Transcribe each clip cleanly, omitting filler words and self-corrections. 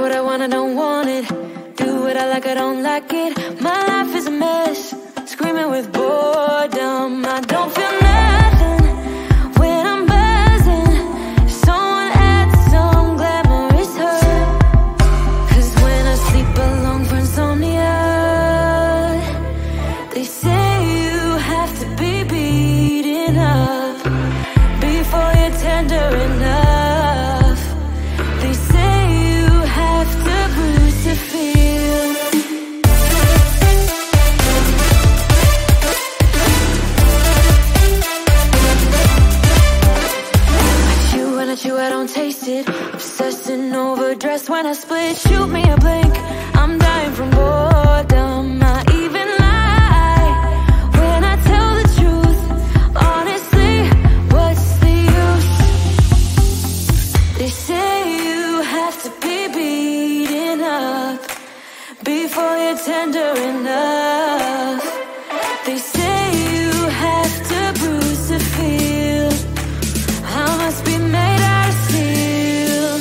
what I want, I don't want it. Do what I like, I don't like it. My life is a mess, screaming with boredom. I don't feel nothing when I'm buzzing. Someone adds some glamorous hurt. 'Cause when I sleep alone for insomnia, they say you have to be beaten up before you're tender enough. They say you have to bruise to feel. I chew, I don't taste it. Obsessing over dress when I split. Shoot me a blink, I'm dying from boredom. I even lie when I tell the truth. Honestly, what's the use? They say you have to be beaten up before you're tender enough. They say you have to bruise to feel. I must be made out of steel.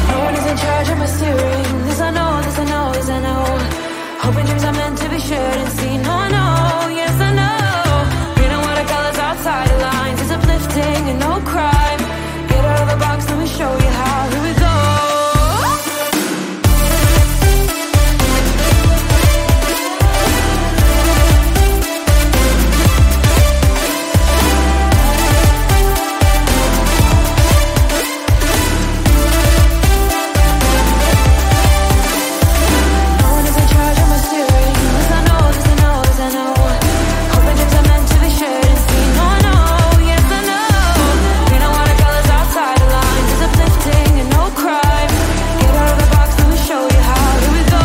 No one is in charge of my steering. This I know, this I know, this I know. Hoping dreams are meant to be shared and seen. No, no, yes I know. Reading watercolors outside the lines is uplifting and no crime. Get out of the box, let me show you how. Here we go. No one is in charge of my steering. This I know, this I know, this I know. Hoping dreams are meant to be shared and seen. No, no, yes I know. Reading watercolors outside the lines is uplifting and no crime. Get out of the box, let me show you how. Here we go.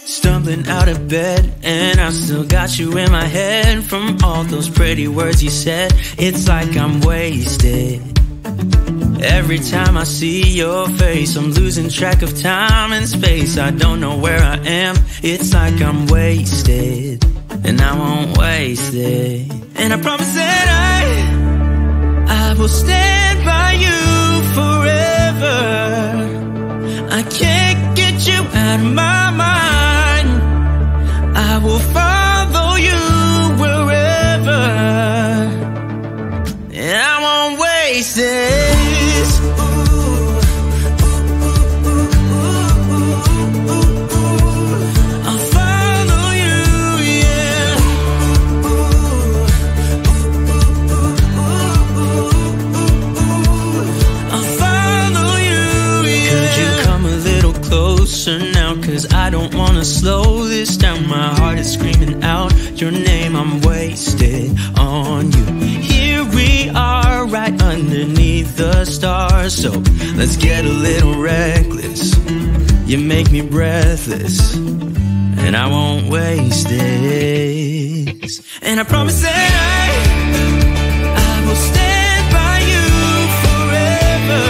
Stumbling out of bed, and I still got you in my head. From all those pretty words you said, it's like I'm wasted. Every time I see your face, I'm losing track of time and space. I don't know where I am, it's like I'm wasted. And I won't waste it. And I promise that I will stand by you forever. I can't get you out of my mind. I will follow you wherever, and I won't waste this. I'll follow you, yeah. I'll follow you, yeah. Could you come a little closer now? 'Cause I don't wanna slow this down. My heart is screaming out your name. I'm wasted on you. Here we are, right underneath the stars. So let's get a little reckless. You make me breathless, and I won't waste this. And I promise that I will stand by you forever.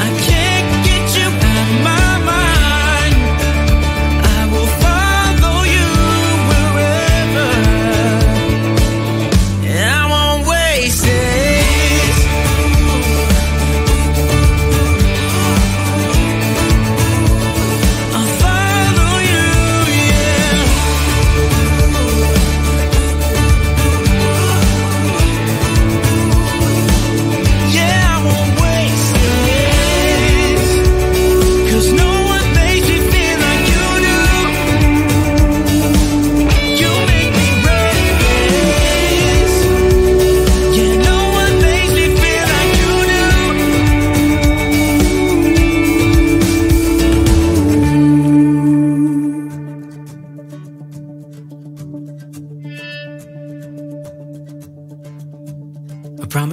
I can't get you out of my mind. I will follow you wherever, and I won't waste this. I'll follow you, yeah.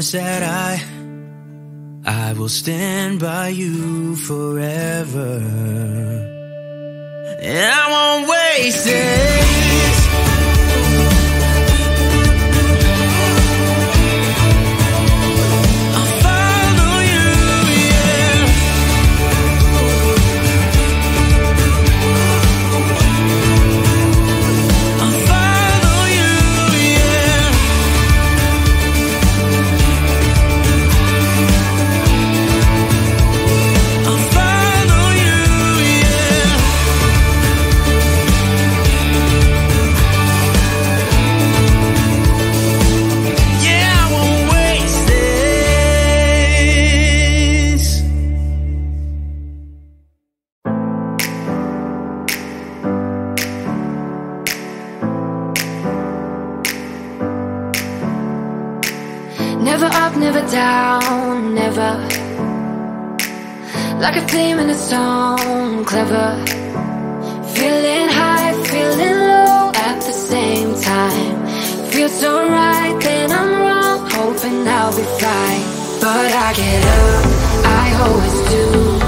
promise that I will stand by you forever, and I won't waste it. I'll follow you, yeah. I'll follow you, yeah. I'll follow you, yeah. Yeah, I won't waste this. Never up, never down, never. Like a theme in a song, clever. Feeling high, feeling low at the same time. Feels so right, then I'm wrong, hoping I'll be fine. But I get up, I always do.